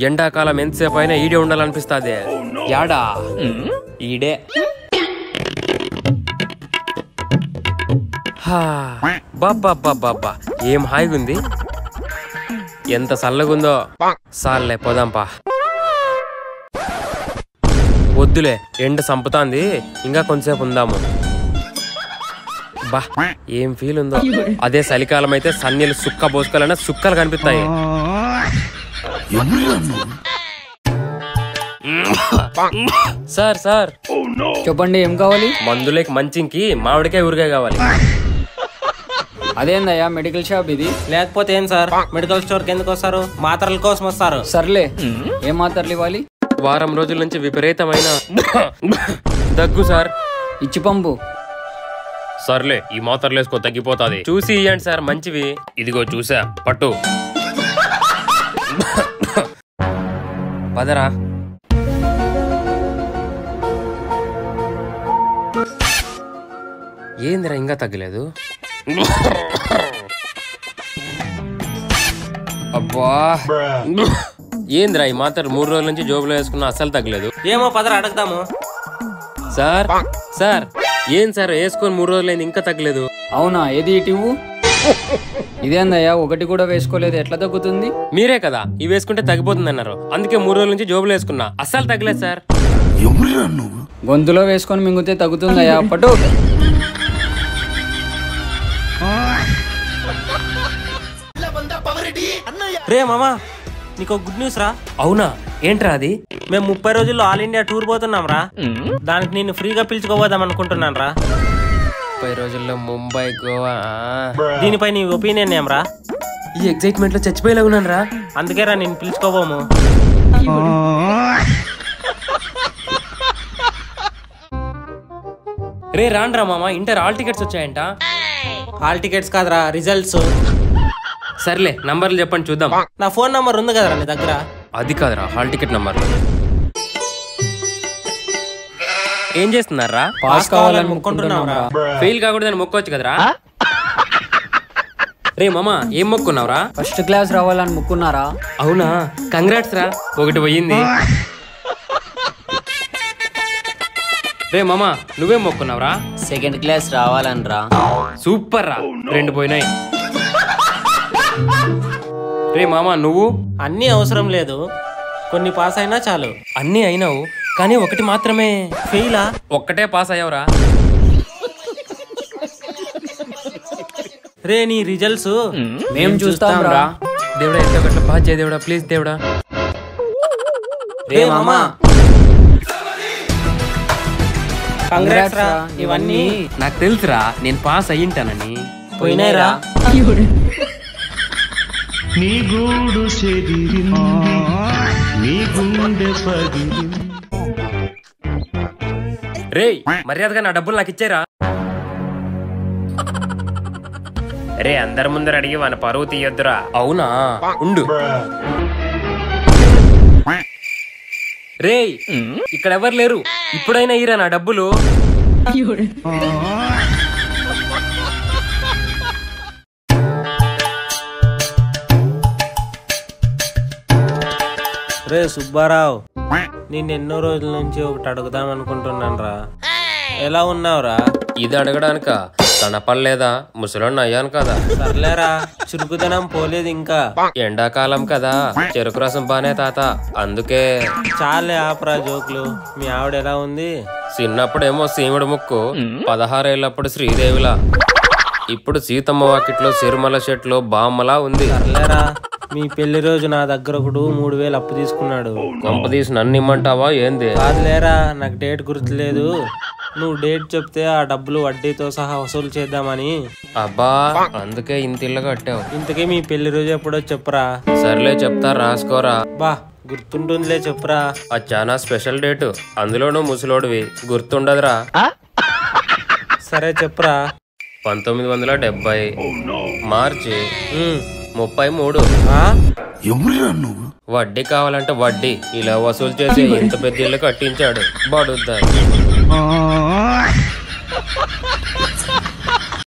ఎండాకాలం ఎంతసేపు అయినా ఈడే ఉండాలనిపిస్తుంది. యాడా ఈడే. బాబ్బా ఏం హాయిగా ఉంది, ఎంత చల్లగుందో. సాల్లే పోదాంపా. వద్దులే, ఎండ సంపుతాంది, ఇంకా కొంచెంసేపు ఉందాము. బా ఏం ఫీల్ ఉందో. అదే చలికాలం అయితే సన్నీళ్ళు సుక్క పోసుకోవాలన్నా సుక్కలు కనిపిస్తాయి. సార్ సార్ చెప్పండి, ఏం కావాలి? మందులేకి మంచింకి మామిడికాయ ఊరికాయ కావాలి. అదేందయ్యా మెడికల్ షాప్ ఇది? లేకపోతే ఏం సార్, మెడికల్ స్టోర్ కి ఎందుకు వస్తారు? మాత్రల కోసం వస్తారు. సర్లే, ఏం మాత్రలు ఇవ్వాలి? వారం రోజుల నుంచి విపరీతమైన దగ్గు సార్. ఇచ్చి పంపు. సర్లే, ఈ మాత్రలు వేసుకో, తగ్గిపోతాది. చూసి ఇయ్యండి సార్, మంచివి. ఇదిగో చూసా, పట్టు. పదరా. ఏందిరా ఇంకా తగ్గలేదు? అబ్బా ఏందిరా ఈ మాత్రం 3 రోజుల నుంచి జోబులో వేసుకున్నా అస్సలు తగ్గలేదు. ఏమో పదరా అడుగుదాము. సార్ సార్ ఏం సార్ వేసుకొని 3 రోజులైంది ఇంకా తగ్గలేదు? అవునా, ఏది ఇటివు? ఇదేందయ్యా ఒకటి కూడా వేసుకోలేదు, ఎట్లా తగ్గుతుంది? మీరే కదా ఇవి వేసుకుంటే తగ్గిపోతుంది అన్నారు, అందుకే 3 రోజుల నుంచి జోబులో వేసుకున్నా, అస్సలు తగ్గలేదు సార్. గొంతులో వేసుకొని మింగితే తగ్గుతుందయ్యా, పట్టు. రే మామా, నీకు గుడ్ న్యూస్ రా. అవునా, ఏంట్రా అది? మేము 30 రోజుల్లో ఆల్ ఇండియా టూర్ పోతున్నాం రా. దానికి నేను ఫ్రీగా పిలుచుకోపోదాం అనుకుంటున్నాను రా. 30 రోజుల్లో ముంబై, గోవా. దీనిపై నీ ఒపీనియన్ ఏం రా? ఈ ఎక్సైట్మెంట్ లో చచ్చిపోయేలా ఉన్నాను రా. అందుకే రా నేను పిలుచుకోబోము. రే రాండ్రా మామ, ఇంటర్ ఆల్ టికెట్స్ వచ్చాయంట. హాల్ టికెట్స్ కాదురా, రిజల్ట్స్. సర్లే నంబర్లు చెప్పండి చూద్దాం. నా ఫోన్ నంబర్ ఉంది కదరా నీ దగ్గర? అది కాదురా, హాల్ టికెట్ నంబర్. ఏం చేస్తున్నారా? పాస్ కావాలని మొక్కుంటున్నావురా. ఫెయిల్ కాకూడదని మొక్కోవచ్చు కదరా. రే మామ, ఏం మొక్కున్నావురా? ఫస్ట్ క్లాస్ రావాలని మొక్కున్నారా? అవునా, కంగ్రాట్స్ రా, ఒకటి పోయింది. రే మామ, నువ్వేం మొక్కున్నావురా? సెకండ్ క్లాస్ రావాలని రా. సూపర్ రా, 2 పోయినాయి. రే మామ, నువ్వు? అన్నీ అవసరం లేదు, కొన్ని పాస్ అయినా చాలు. అన్నీ అయినావు కానీ ఒకటి మాత్రమే ఫెయిలా? ఒక్కటే పాస్ అయ్యావురా. రే నీ రిజల్ట్స్ మేము చూస్తాం రా. దేవుడా, ఎంత గట్ల పాస్ చేయ దేవుడా, ప్లీజ్ దేవుడా. రే మామా, కంగ్రాట్స్ రా. ఇవన్నీ నాకు తెలుసురా, నేను పాస్ అయ్యింటానని. పోయినాయి రా. నీ గూడు చెదిరింది, నీ గుండె పగిలింది. రే మర్యాదగా నా డబ్బులు నాకు ఇచ్చేరా. రే అందరి ముందర అడిగి మన పరువు తీయొద్దురా. అవునా, ఉండు. రే ఇక్కడ ఎవరు లేరు, ఇప్పుడైనా ఇరా నా డబ్బులు. రే సుబ్బారావు, నేను ఎన్నో రోజుల నుంచి ఒకటి అడుగుదాం అనుకుంటున్నాను రా. ఎలా ఉన్నావురా? ఇది అడగడానిక? కనపడలేదా? ముసలోడిని అయ్యాను కదా. సర్లేరా, చురుకుదనం పోలేదు ఇంకా. ఎండాకాలం కదా, చెరుకు రసం బానే తాత, అందుకే. చాలే ఆపరా జోకులు. మీ ఆవిడ ఎలా ఉంది? చిన్నప్పుడేమో సీముడు ముక్కు, 16 ఏళ్ళప్పుడు శ్రీదేవిలా, ఇప్పుడు సీతమ్మ వాకిట్లో సిరిమల చెట్లు బామ్మలా ఉంది. సర్లేరా, మీ పెళ్లి రోజు నా దగ్గర ఒకడు 3000 అప్పు తీసుకున్నాడు. కొంప తీసి నన్ను ఇమ్మంటావా ఏంది? కాదులేరా, నాకు డేట్ గుర్తులేదు. నువ్వు డేట్ చెప్తే ఆ డబ్బులు వడ్డీతో సహా వసూలు చేద్దామని. అబ్బా, అందుకే ఇంతిల్లు కట్టావు. ఇంతకీ మీ పెళ్లి రోజు ఎప్పుడో చెప్పురా. సర్లే చెప్తా, రాసుకోరా. బా గుర్తుంటుందిలే, చెప్పురా. అది చాలా స్పెషల్ డేటు, అందులోనూ ముసలోడివి, గుర్తుండదురా. సరే చెప్పురా. 1970 మార్చి 33. వడ్డీ కావాలంటే వడ్డీ, ఇలా వసూలు చేసి ఇంత పెద్ద ఇల్లు కట్టించాడు బడుద్దా.